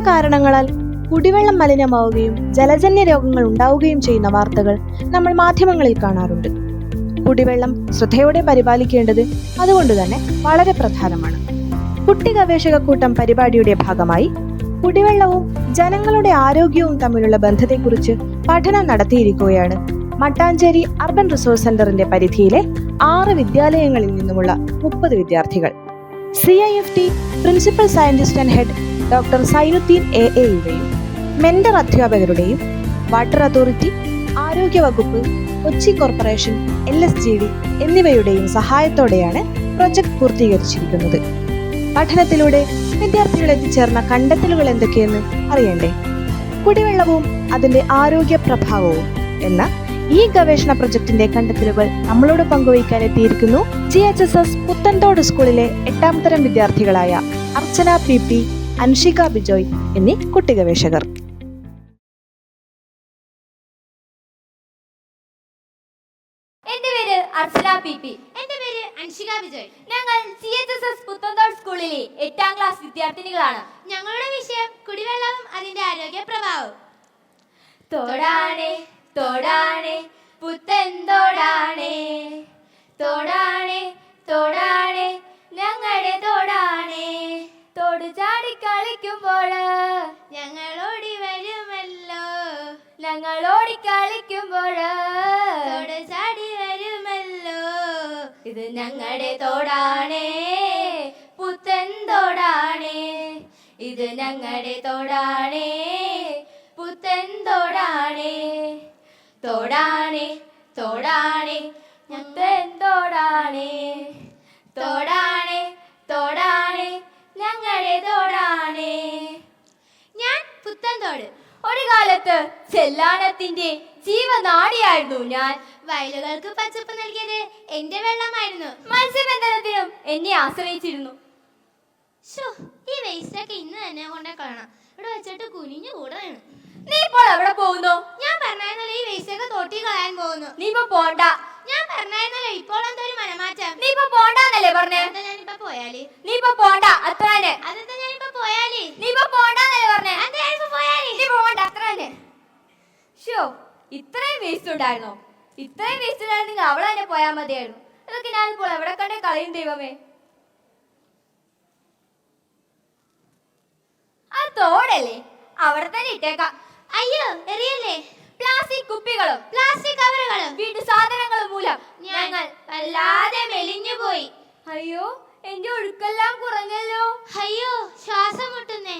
കാരണങ്ങളാൽ കുടിവെള്ളം മലിനമാവുകയും ജലജന്യ രോഗങ്ങൾ ഉണ്ടാവുകയും ചെയ്യുന്ന വാർത്തകൾ നമ്മൾ മാധ്യമങ്ങളിൽ കാണാറുണ്ട്. കുടിവെള്ളം ശ്രദ്ധയോടെ പരിപാലിക്കേണ്ടത് അതുകൊണ്ട് തന്നെ വളരെ പ്രധാനമാണ്. കുട്ടി ഗവേഷക കൂട്ടം പരിപാടിയുടെ ഭാഗമായി കുടിവെള്ളവും ജനങ്ങളുടെ ആരോഗ്യവും തമ്മിലുള്ള ബന്ധത്തെക്കുറിച്ച് പഠനം നടത്തിയിരിക്കുകയാണ് മട്ടാഞ്ചേരി അർബൻ റിസോഴ്സ് സെന്ററിന്റെ പരിധിയിലെ 6 വിദ്യാലയങ്ങളിൽ നിന്നുമുള്ള 30 വിദ്യാർത്ഥികൾ. CIFT principal scientist and head doctor Zainuddin AA mentor അധ്യാപകരുടെയും വാട്ടർ അതോറിറ്റി, ആരോഗ്യവകുപ്പ്, കൊച്ചി കോർപ്പറേഷൻ, LSGD എന്നിവയുടെയും സഹായത്തോടെയാണ് പ്രൊജക്ട് പൂർത്തീകരിച്ചിരിക്കുന്നത്. പഠനത്തിലൂടെ വിദ്യാർത്ഥികൾ എത്തിച്ചേർന്ന കണ്ടെത്തലുകൾ എന്തൊക്കെയെന്ന് അറിയണ്ടേ? കുടിവെള്ളവും അതിന്റെ ആരോഗ്യ പ്രഭാവവും എന്ന ഈ ഗവേഷണ പ്രൊജക്ടിന്റെ കണ്ടെത്തലുകൾ നമ്മളോട് പങ്കുവയ്ക്കാൻ എത്തിയിരിക്കുന്നു GHSS പുത്തൻതോട് സ്കൂളിലെ 8ാം തരം വിദ്യാർത്ഥികളായ അർച്ചന PP, അൻഷിക ബിജോയ് എന്നീ കുട്ടി ഗവേഷകർ. എന്റെ പേര് അർച്ചന PP. എന്റെ പേര് അൻഷിക ബിജോയ്. ഞങ്ങൾ CHSS പുത്തൻതോട് സ്കൂളിലെ 8ാം ക്ലാസ് വിദ്യാർത്ഥിനികളാണ്. ഞങ്ങളുടെ വിഷയം കുടിവെള്ളവും അതിന്റെ ആരോഗ്യ പ്രഭാവവും. തോടാണേ തോടാണേ പുത്തൻതോടാണേ, തോടാണേ തോടാണേ ഞങ്ങളുടെ തോടാണേ. തോട് ചാടി കളിക്കുമ്പോൾ ഞങ്ങളോടി വരുമല്ലോ, ഞങ്ങളോടി കളിക്കുമ്പോൾ തോട് ചാടി വരുമല്ലോ. ഇത് ഞങ്ങളുടെ തോടാണേ, പുത്തൻതോടാണേ. ഇത് ഞങ്ങളുടെ തോടാണേ, പുത്തൻതോടാണേ. തോടാണേ തോടാണേ പുത്തൻതോടാണേ, തോടാണേ തോടാണേ ഞങ്ങളുടെ തോടാണേ. ഞാൻ പുത്തൻതോട്. ഒരു കാലത്ത് ചെല്ലാനത്തിന്റെ ജീവനാഡിയായിരുന്നു ഞാൻ. വയലുകൾക്ക് പച്ചപ്പ് നൽകിയത് എന്റെ വെള്ളമായിരുന്നു. മത്സ്യബന്ധനത്തിനും എന്നെ ആശ്രയിച്ചിരുന്നു. ഈ വേസ്റ്റ് ഒക്കെ ഇന്ന് തന്നെ കൊണ്ടേ കളയണം. ഇവിടെ വെച്ചിട്ട് കുനിഞ്ഞു കൂടെ വേണം. നീ ഇപ്പോൾ എവിടെ പോകുന്നു? ഞാൻ പറഞ്ഞായിരുന്നല്ലോ ഈ വേസ്റ്റ് ഒക്കെ തോട്ടി കളയാൻ പോകുന്നു. നീ ഇപ്പൊ പോണ്ട. ഞാൻ പറഞ്ഞായിരുന്നല്ലോ ഇപ്പോൾ എന്തോ ഒരു മനമാറ്റം. നീ ഇപ്പൊ പോണ്ടെന്നല്ലേ പറഞ്ഞേ? ഞാനിപ്പോ പോയാലേ? നീ ഇപ്പൊ പോണ്ട, അത്ര തന്നെ. അതെന്താ ഞാനിപ്പോ പോയാലേ? നീ ഇപ്പൊ പോണ്ടെന്നല്ലേ പറഞ്ഞേ? അതെന്താ ഞാനിപ്പോ പോയാലേ? നീ പോണ്ട, അത്ര തന്നെ. ഷോ, ഇത്രയും വേസ്റ്റ് ഉണ്ടായിരുന്നോ? ഇത്രയും വേസ്റ്റ് ഉണ്ടായിരുന്നെങ്കിൽ അവളെ തന്നെ പോയാൽ മതിയായിരുന്നു. ഇതൊക്കെ ഞാനിപ്പോൾ എവിടെ കണ്ടേ കളയും ദൈവമേ. ആ തോടല്ലേ, അവിടെ തന്നെ ഇട്ടേക്കാം. അയ്യോ, എറിയല്ലേ. പ്ലാസ്റ്റിക് കുപ്പികളും പ്ലാസ്റ്റിക് കവറുകളും വീട്ടു സാധനങ്ങളും മൂലം ഞങ്ങൾ വല്ലാതെ മെലിഞ്ഞുപോയി. അയ്യോ, എന്റെ ഒഴുക്കെല്ലാം കുറഞ്ഞല്ലോ. അയ്യോ, ശ്വാസം മുട്ടുന്നേ.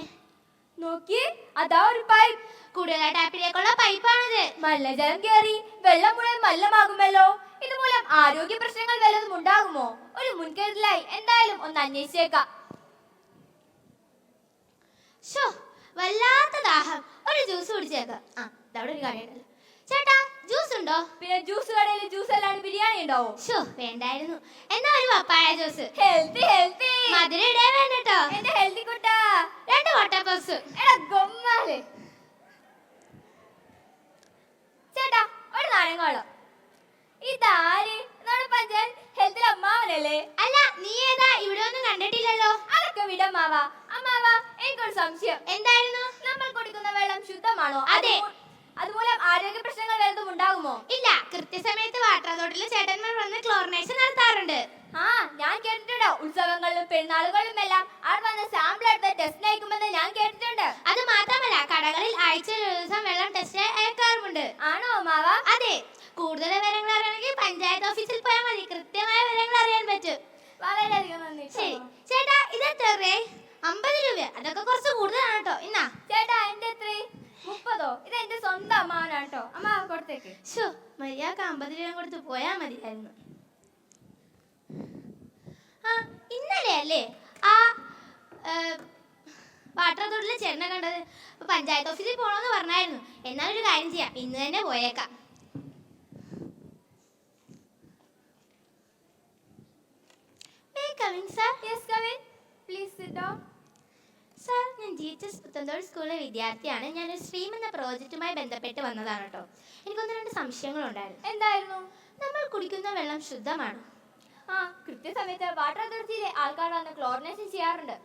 നോക്കി, അതാ ഒരു പൈപ്പ്. കുടിവെള്ള ടാപ്പിലേക്കുള്ള പൈപ്പാണിത്. മലിനജലം കയറി വെള്ളം മുഴുവൻ മലിനമാകുമല്ലോ. ഇതുമൂലം ആരോഗ്യ പ്രശ്നങ്ങൾ വല്ലതും ഉണ്ടാകുമോ? ഒരു മുൻകരുതലായി എന്തായാലും ഒന്ന് അന്വേഷിച്ചേക്കാം. വല്ലാത്ത ദാഹം. ഒരു ജ്യൂസ് കുടിച്ചേക്കാം. അവിടെ ഒരു കടയുണ്ടല്ലോ. ചേട്ടാ, ജ്യൂസ് ഉണ്ടോ? പിന്നെ ജ്യൂസ് കടയിൽ ജ്യൂസ് അല്ലാണ്ട് ബിരിയാണി ഉണ്ടാവോ? വേണ്ടായിരുന്നു. എന്നാ ഒരു പപ്പായ ജ്യൂസ്. Healthy healthy. മധുരം ഇടേ വേണ്ടട്ടോ. എന്റെ ഹെൽത്തി കുട്ടാ. 2 വാട്ടർപഫ്സ്. എടാ ഗൊമ്മാലേ. ചേട്ടാ, ഒരു നാരങ്ങാളോ. ഇതാര്? നമ്മുടെ പഞ്ചായത്ത് ഹെൽത്തിൽ അമ്മാവനല്ലേ? അല്ല, നീ ഏതാ? ഇവിടെ ഒന്നും കണ്ടിട്ടില്ലല്ലോ. അതൊക്കെ വിടമ്മാവ. അമ്മാവ, എനിക്കൊരു സംശയം. എന്തായിരുന്നു? നമ്മൾ കുടിക്കുന്ന വെള്ളം ശുദ്ധമാണോ? അതെ. അതുമൂലം ആരോഗ്യ പ്രശ്നങ്ങൾ വല്ലതും ഉണ്ടാകുമോ? ഇല്ല. കൃത്യസമയത്ത് വാട്ടർ അതോറിറ്റിയിലെ ചേട്ടന്മാർ വന്ന് ക്ലോറിനേഷൻ നടത്താറുണ്ട്. ഞാൻ കേട്ടിട്ടുണ്ട്. ഉത്സവങ്ങളിലും പെരുന്നാളുകളിലും എല്ലാം അവിടെ വന്ന് സാമ്പിൾ എടുത്ത് ടെസ്റ്റ് അയക്കുമെന്ന് ഞാൻ കേട്ടിട്ടുണ്ട്. അത് മാത്രമല്ല, കടകളിൽ ആഴ്ചയിൽ ഒരു ദിവസം വെള്ളം ടെസ്റ്റ് അയക്കാറുമുണ്ട്. ആണോ അമ്മാവ? അതെ. കൂടുതൽ വിവരങ്ങൾ അറിയണമെങ്കിൽ പഞ്ചായത്ത് ഓഫീസിൽ പോയാൽ മതി. കൃത്യമായ വിവരങ്ങൾ അറിയാൻ പറ്റും. വളരെയധികം നന്ദി. ശരി ചേട്ടാ, ഇത് എത്ര? 50 രൂപ. അതൊക്കെ കുറച്ച് കൂടുതലാണ് കേട്ടോ. ഇന്നാ ചേട്ടാ, എന്റെ എത്ര? 30. ഇത് എന്റെ സ്വന്തം അമ്മാവനാണ് കേട്ടോ. അമ്മാവ കൊടുത്തേക്ക്. മര്യാദക്ക് 50 രൂപ കൊടുത്ത് പോയാൽ മതിയായിരുന്നു. ഇന്നലെ അല്ലേ ആ വാട്ടർ അതോറിറ്റിയിലെ ചേട്ടനെ കണ്ടത്? പഞ്ചായത്ത് ഓഫീസിൽ പോകണമെന്ന് പറഞ്ഞായിരുന്നു. എന്നാലൊരു കാര്യം ചെയ്യാം, ഇന്ന് തന്നെ പോയേക്കാം. സർ, ഞാൻ GHS പുത്തൻതോട് സ്കൂളിലെ വിദ്യാർത്ഥിയാണ്. ഞാനൊരു സ്ട്രീം എന്ന പ്രോജക്റ്റുമായി ബന്ധപ്പെട്ട് വന്നതാണ് കേട്ടോ. എനിക്കൊന്ന് 2 സംശയങ്ങളുണ്ടായിരുന്നു. എന്തായിരുന്നു? നമ്മൾ കുടിക്കുന്ന വെള്ളം ശുദ്ധമാണോ? ആ, കൃത്യസമയത്ത് വാട്ടർ അതോറിറ്റിയിലെ ആൾക്കാർ വന്ന് ക്ലോറിനേഷൻ ചെയ്യാറുണ്ട്.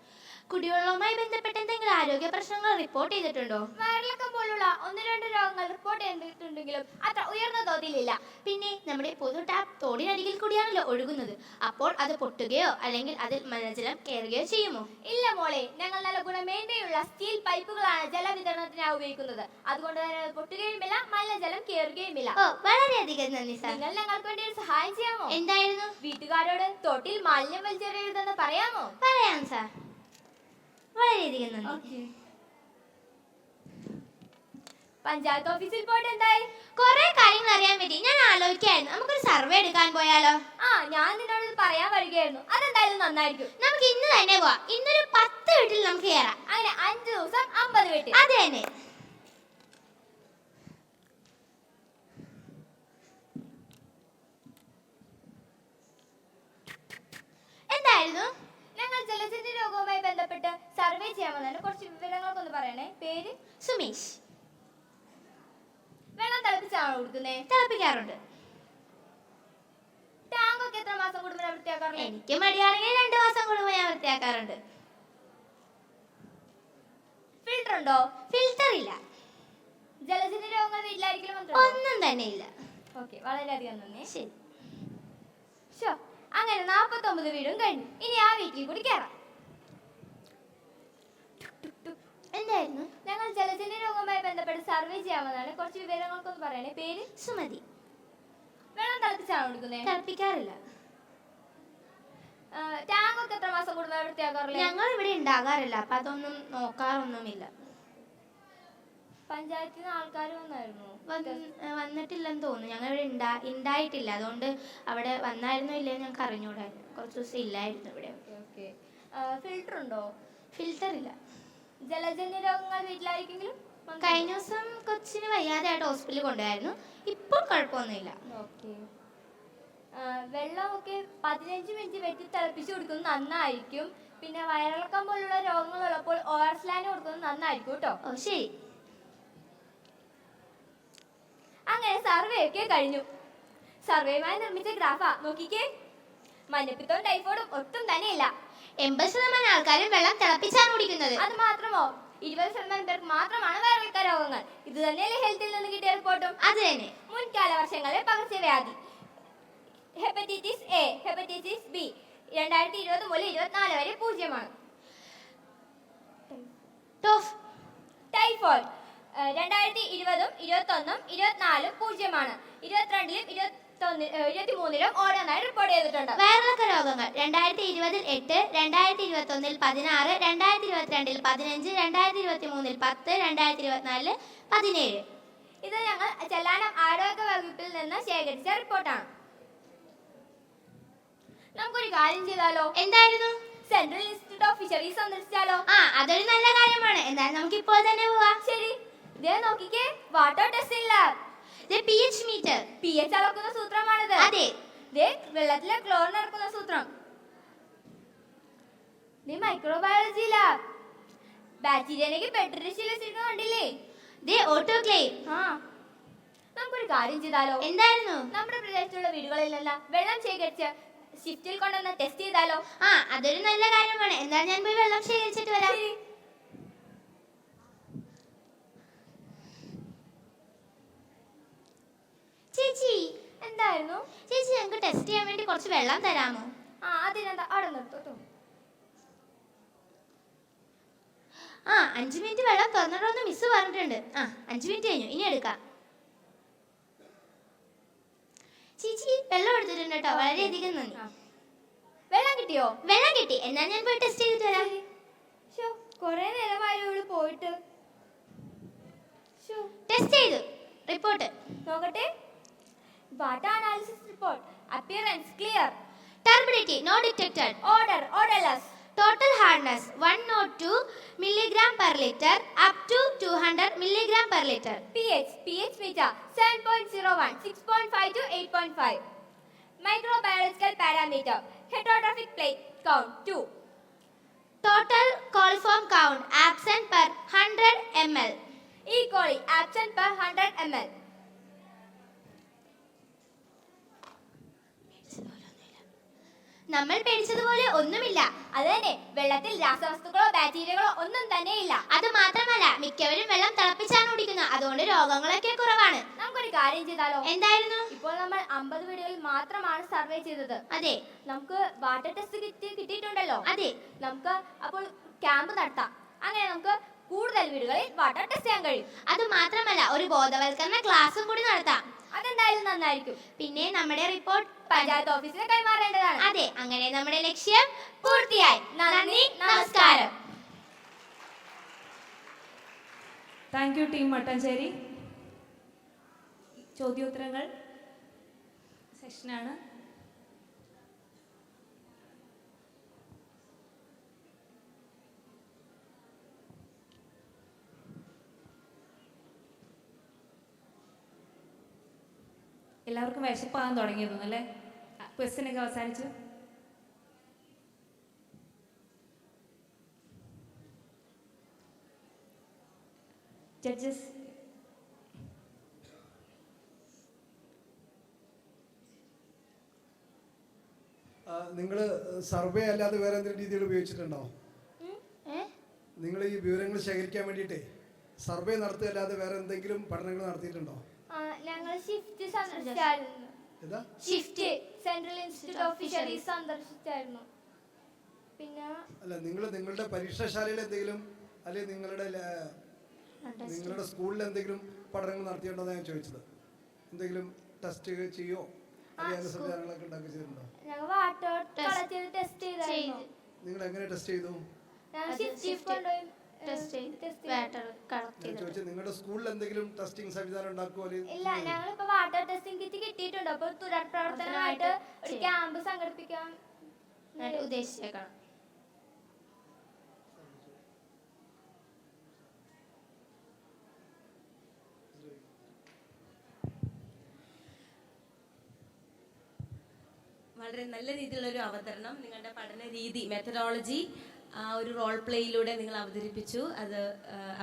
കുടിവെള്ളവുമായി ബന്ധപ്പെട്ട എന്തെങ്കിലും ആരോഗ്യ പ്രശ്നങ്ങൾ റിപ്പോർട്ട് ചെയ്തിട്ടുണ്ടോ? വയറിളക്കം പോലുള്ള 1-2 രോഗങ്ങൾ റിപ്പോർട്ട് ചെയ്തിട്ടുണ്ടെങ്കിലും അത്ര ഉയർന്ന തോതിലില്ല. പിന്നെ നമ്മുടെ പൊതു ടാപ്പ് തോടിനരികിൽ കൂടിയാണല്ലോ ഒഴുകുന്നത്. അപ്പോൾ അത് പൊട്ടുകയോ അല്ലെങ്കിൽ അതിൽ മലിനജലം കയറുകയോ ചെയ്യുമോ? ഇല്ല മോളെ, ഞങ്ങൾ നല്ല ഗുണമേന്മയുള്ള സ്റ്റീൽ പൈപ്പുകളാണ് ജലവിതരണത്തിനായി ഉപയോഗിക്കുന്നത്. അതുകൊണ്ട് തന്നെ അത് പൊട്ടുകയുമില്ല, മലിനജലം കയറുകയുമില്ല. ഓ, വളരെയധികം നന്ദി സാർ. നിങ്ങൾ ഞങ്ങൾക്ക് വേണ്ടി ഒരു സഹായം ചെയ്യാമോ? എന്തായിരുന്നു? വീട്ടുകാരോട് തോട്ടിൽ മാലിന്യം വലിച്ചെറിയരുതെന്ന് പറയാമോ? പറയാം സാർ. വളരെയധികം നന്ദി. പഞ്ചായത്ത് ഓഫീസിൽ പോയിട്ട് എന്തായി? കുറെ കാര്യങ്ങൾ അറിയാൻ പറ്റി. ഞാൻ ആലോചിക്കായിരുന്നു, നമുക്കൊരു സർവേ എടുക്കാൻ പോയാലോ? ആ, ഞാൻ നിന്നോട് ഇത് പറയാൻ വരികയായിരുന്നു. അതെന്തായാലും നന്നായിരിക്കും. നമുക്ക് ഇന്ന് തന്നെ പോവാം. ഇന്നൊരു 10 വീട്ടിൽ നമുക്ക് കയറാം. അങ്ങനെ 5 ദിവസം 50 വീട്ടിൽ. അത് തന്നെ. എന്തായിരുന്നു? ഞങ്ങൾ ജലജന്യ രോഗവുമായി ബന്ധപ്പെട്ട് സർവേ ചെയ്യാമെന്നാണ്. കുറച്ച് വിവരങ്ങളൊക്കെ ഒന്ന് പറയണേ. പേര്? സുമേഷ്. വെള്ളം തിളപ്പിച്ചാണോ കൊടുക്കുന്നേ? തിളപ്പിക്കാറുണ്ട്. ടാങ്കൊക്കെ എത്ര മാസം കൂടുമ്പോൾ വൃത്തിയാക്കാറില്ല? എനിക്ക് മടിയാണെങ്കിൽ 2 മാസം കൂടുമ്പോൾ ഞാൻ വൃത്തിയാക്കാറുണ്ട്. ഫിൽറ്റർ ഉണ്ടോ? ഫിൽറ്റർ ഇല്ല. ജലജന്യ രോഗങ്ങൾ വീട്ടിലായിരിക്കും? ഒന്നും തന്നെ ഇല്ല. ഓക്കെ, വളരെയധികം നന്ദി. ശരി. അങ്ങനെ 49 വീടും കഴിഞ്ഞു. ഇനി ആ വീട്ടിൽ കൂടി കയറാം. എന്തായിരുന്നു? ഞങ്ങൾ ജലജന്യ രോഗവുമായി ബന്ധപ്പെട്ട് സർവേ ചെയ്യാമെന്നാണ്. കുറച്ച് വിവരങ്ങൾക്കൊന്ന് പറയണേ. പേര്? സുമതി. വെള്ളം തിളപ്പിച്ചാണോ കൊടുക്കുന്നത്? തിളപ്പിക്കാറില്ല. ടാങ്കൊക്കെ എത്ര മാസം കൂടുമ്പോൾ വൃത്തിയാക്കാറില്ല? ഞങ്ങൾ ഇവിടെ ഉണ്ടാകാറില്ല, അപ്പൊ അതൊന്നും നോക്കാറൊന്നുമില്ല. പഞ്ചായത്തിൽ നിന്ന് ആൾക്കാർ വന്നായിരുന്നു? വന്നിട്ടില്ലെന്ന് തോന്നുന്നു. ഞങ്ങൾ ഇവിടെ ഉണ്ടായിട്ടില്ല, അതുകൊണ്ട് അവിടെ വന്നായിരുന്നോ ഇല്ലയോ ഞങ്ങൾക്ക് അറിഞ്ഞൂടായിരുന്നു. കുറച്ച് ദിവസം ഇല്ലായിരുന്നു ഇവിടെ. ഫിൽറ്റർ ഉണ്ടോ? ഫിൽറ്റർ ഇല്ല. ജലജന്യ രോഗങ്ങൾ വീട്ടിലായിരിക്കെങ്കിലും? കഴിഞ്ഞ ദിവസം കൊച്ചിന് വയ്യാതെയായിട്ട് ഹോസ്പിറ്റലിൽ കൊണ്ടുപോയായിരുന്നു. ഇപ്പോൾ കുഴപ്പമൊന്നുമില്ല. വെള്ളമൊക്കെ 15 മിനിറ്റ് വെട്ടി തിളപ്പിച്ച് കൊടുക്കുന്നത് നന്നായിരിക്കും. പിന്നെ വയറിളക്കം പോലുള്ള രോഗങ്ങളുള്ളപ്പോൾ ORS ലൈൻ കൊടുക്കുന്നത് നന്നായിരിക്കും കേട്ടോ. ഓ, ശരി. അങ്ങനെ സർവേ ഒക്കെ കഴിഞ്ഞു. സർവേയുമായി നിർമ്മിച്ച ഗ്രാഫാ നോക്കിക്കേ. മഞ്ഞപ്പിത്തവും ടൈഫോയിഡും ഒട്ടും തന്നെയില്ല. 80% ആൾക്കാരും വെള്ളം തിളപ്പിച്ചാണ് കുടിക്കുന്നത്. അത് മാത്രമോ, 20% പേർക്ക് മാത്രമാണ് വയറിളക്ക രോഗങ്ങൾ. ഇത് തന്നെയല്ലേ ഹെൽത്തിൽ നിന്ന് കിട്ടിയ റിപ്പോർട്ടും? അത് തന്നെ. മുൻകാല വർഷങ്ങളിലെ പകർച്ചവ്യാധി ഹെപ്പറ്റൈറ്റിസ് എ, ഹെപ്പറ്റൈറ്റിസ് ബി 2020 മുതൽ 24 വരെ 0ആണ്. ടൈഫോയിഡ് 2020, 2021, 2024 0ആണ്. 2022, 2023 ഓരോന്നായി റിപ്പോർട്ട് ചെയ്തിട്ടുണ്ട്. വയറിളക്ക രോഗങ്ങൾ 2020 8, 2021 16, 2022 15, 2023 10, 2024 17. ഇത് ഞങ്ങൾ ചെല്ലാനം ആരോഗ്യ വകുപ്പിൽ നിന്ന് ശേഖരിച്ച റിപ്പോർട്ടാണ്. നമുക്കൊരു കാര്യം ചെയ്താലോ? എന്തായിരുന്നു? സെൻട്രൽ ഇൻസ്റ്റിറ്റ്യൂട്ട് ഓഫ് ഫിഷറീസ് സന്ദർശിച്ചാലോ? അതൊരു നല്ല കാര്യമാണ്. എന്തായാലും നമുക്ക് ഇപ്പോൾ തന്നെ പോവാം. ശരി. ദേ നോക്കിക്കേ, water testing lab. pH meter. pH അളക്കുന്ന സൂത്രമാണിത്. അതെ. ദേ വെള്ളത്തിലെ ക്ലോറിൻ അളക്കുന്ന സൂത്രം. ദേ മൈക്രോബയോളജി ലാബ്. ബാക്ടീരിയയിലേക്ക് പെട്രിഷ്യൽ കണ്ടില്ലേ? ദേ ഓട്ടോക്ലേവ്. നമുക്കൊരു കാര്യം ചെയ്താലോ? എന്തായിരുന്നു? നമ്മുടെ പ്രദേശത്തുള്ള വീടുകളിലെല്ലാം വെള്ളം ശേഖരിച്ച് ഷിഫ്റ്റിൽ കൊണ്ടുവന്ന് ടെസ്റ്റ് ചെയ്താലോ? അതൊരു നല്ല കാര്യമാണ്. എന്തായാലും ഞാൻ പോയി വെള്ളം ശേഖരിച്ചിട്ട് വരാം. ചേച്ചി. എന്തായിരുന്നു? ചേച്ചി, ഞങ്ങൾക്ക് ടെസ്റ്റ് ചെയ്യാൻ വേണ്ടി കുറച്ച് വെള്ളം തരാമോ? അതിനെന്താ, അവിടെ നിർത്തോട്ടോ. 5 മിനിറ്റ് വെള്ളം തുറന്നിടോന്ന് മിസ് പറഞ്ഞിട്ടുണ്ട്. 5 മിനിറ്റ് കഴിഞ്ഞു, ഇനി എടുക്കാം. ചേച്ചി, വെള്ളം എടുത്തിട്ടുണ്ട് കേട്ടോ. വളരെയധികം നന്ദി. വെള്ളം കിട്ടിയോ? വെള്ളം കിട്ടി. എന്നാൽ ഞാൻ പോയി ടെസ്റ്റ് ചെയ്തിട്ട് വരാം. കൊറേ നേരമായോ ഇവിടെ പോയിട്ട്? ടെസ്റ്റ് ചെയ്തു. റിപ്പോർട്ട് നോക്കട്ടെ. Water analysis report. Appearance clear. Turbidity no detected. Odour odourless. Total hardness 102 milligram per liter up to 200 milligram per liter. pH meter 7.01, 6.5 to 8.5. Microbiological parameter heterotrophic plate count 2. Total coliform count absent per 100 ml. E. coli absent per 100 ml. നമ്മൾ പേടിച്ചതുപോലെ ഒന്നുമില്ല. അത് തന്നെ, വെള്ളത്തിൽ രാസവസ്തുക്കളോ ബാക്ടീരിയകളോ ഒന്നും തന്നെ ഇല്ല. അത് മാത്രമല്ല, മിക്കവരും വെള്ളം തിളപ്പിച്ചാണ് കുടിക്കുന്നത്. അതുകൊണ്ട് രോഗങ്ങളൊക്കെ കുറവാണ്. നമുക്കൊരു കാര്യം ചെയ്താലോ? എന്തായിരുന്നു? ഇപ്പോൾ നമ്മൾ 50 വീടുകളിൽ മാത്രമാണ് സർവേ ചെയ്തത്. അതെ. നമുക്ക് വാട്ടർ ടെസ്റ്റ് കിട്ടിയിട്ടുണ്ടല്ലോ. അതെ. നമുക്ക് അപ്പോൾ ക്യാമ്പ് നടത്താം. അങ്ങനെ നമുക്ക് കൂടുതൽ വീടുകളിൽ വാട്ടർ ടെസ്റ്റ് ചെയ്യാൻ കഴിയും. അത് മാത്രമല്ല, ഒരു ബോധവൽക്കരണ ക്ലാസ്സും കൂടി നടത്താം. അതെന്തായാലും നന്നായിരിക്കും. പിന്നെ നമ്മുടെ റിപ്പോർട്ട് പഞ്ചായത്ത് ഓഫീസിൽ കൈമാറേണ്ടതാണ്. അതെ, അങ്ങനെ നമ്മുടെ ലക്ഷ്യം പൂർത്തിയായി. നന്ദി, നമസ്കാരം. Thank you team Mattancherry. ചോദ്യോത്തരങ്ങൾ സെഷനാണ്. എല്ലാവർക്കും വിശപ്പാകാൻ തുടങ്ങിയിരുന്നു അല്ലേ? ക്വസ്റ്റ്യനൊക്കെ അവസാനിച്ചു. ജഡ്ജസ്, നിങ്ങൾ സർവേ അല്ലാതെ വേറെ എന്തെങ്കിലും രീതികൾ ഉപയോഗിച്ചിട്ടുണ്ടോ? നിങ്ങൾ ഈ വിവരങ്ങൾ ശേഖരിക്കാൻ വേണ്ടിയിട്ടേ സർവേ നടത്തുകയല്ലാതെ വേറെ എന്തെങ്കിലും പഠനങ്ങൾ നടത്തിയിട്ടുണ്ടോ? ഞങ്ങൾ ഷിഫ്റ്റ് സന്ദർശിച്ചായിരുന്നു. ഏതാ? CIFT central institute of fisheries സന്ദർശിച്ചായിരുന്നു. പിന്നെ അല്ല, നിങ്ങൾ നിങ്ങളുടെ പരീക്ഷാശാലയിൽ എന്തെങ്കിലും അല്ലെങ്കിൽ നിങ്ങളുടെ സ്കൂളിൽ എന്തെങ്കിലും പഠനങ്ങൾ നടത്തിയിട്ടുണ്ടോ ഞാൻ ചോദിച്ചത്. എന്തെങ്കിലും ടെസ്റ്റ് ചെയ്യോ അല്ലെങ്കിൽ സംവിധാനങ്ങളൊക്കെ ഉണ്ടാക്കി ചെയ്തിട്ടുണ്ടോ? ഞങ്ങൾ വാട്ടർ കളക്ട് ടെസ്റ്റ് ചെയ്തായിരുന്നു. നിങ്ങൾ എങ്ങനെ ടെസ്റ്റ് ചെയ്തു? നിങ്ങളുടെ സ്കൂളിൽ എന്തെങ്കിലും ടെസ്റ്റിംഗ് സംവിധാനം ഉണ്ടാക്കുമോ? ഇല്ല, ഞങ്ങളിപ്പോ വാട്ടർ ടെസ്റ്റിംഗ് കിറ്റ് കിട്ടിയിട്ടുണ്ട്. അപ്പൊ തുടർ പ്രവർത്തനമായിട്ട് ഒരു ക്യാമ്പ് സംഘടിപ്പിക്കാൻ ഉദ്ദേശിച്ചേക്കണം. വളരെ നല്ല രീതിയിലുള്ളൊരു അവതരണം, നിങ്ങളുടെ പഠന രീതി, മെത്തഡോളജി ആ ഒരു റോൾ പ്ലേയിലൂടെ നിങ്ങൾ അവതരിപ്പിച്ചു. അത്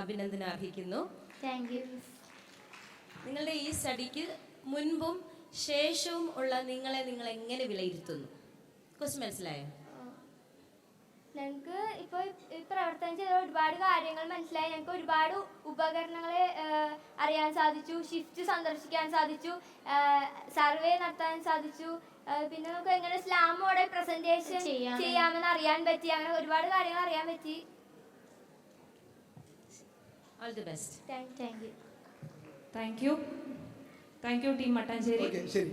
അഭിനന്ദനം അർഹിക്കുന്നു. Thank you. നിങ്ങളുടെ ഈ സ്റ്റഡിക്ക് മുൻപും ശേഷവും ഉള്ള നിങ്ങൾ എങ്ങനെ വിലയിരുത്തുന്നു? ക്വസ്റ്റ്യൻ മനസ്സിലായോ? ഞങ്ങൾക്ക് ഇപ്പോൾ ഈ പ്രവർത്തനം ചെയ്ത ഒരുപാട് കാര്യങ്ങൾ മനസ്സിലായി. ഞങ്ങൾക്ക് ഒരുപാട് ഉപകരണങ്ങളെ അറിയാൻ സാധിച്ചു. ഷിഫ്റ്റ് സന്ദർശിക്കാൻ സാധിച്ചു. സർവേ നടത്താൻ സാധിച്ചു. പിന്നെ നമുക്ക് എങ്ങനെ സ്ലാം മോഡൽ പ്രസന്റേഷൻ ചെയ്യാമെന്ന് അറിയാൻ പറ്റി. അങ്ങനെ ഒരുപാട് കാര്യങ്ങൾ അറിയാൻ പറ്റി. All the best. Thank you. Thank you team Mattancherry. Okay, ശരി.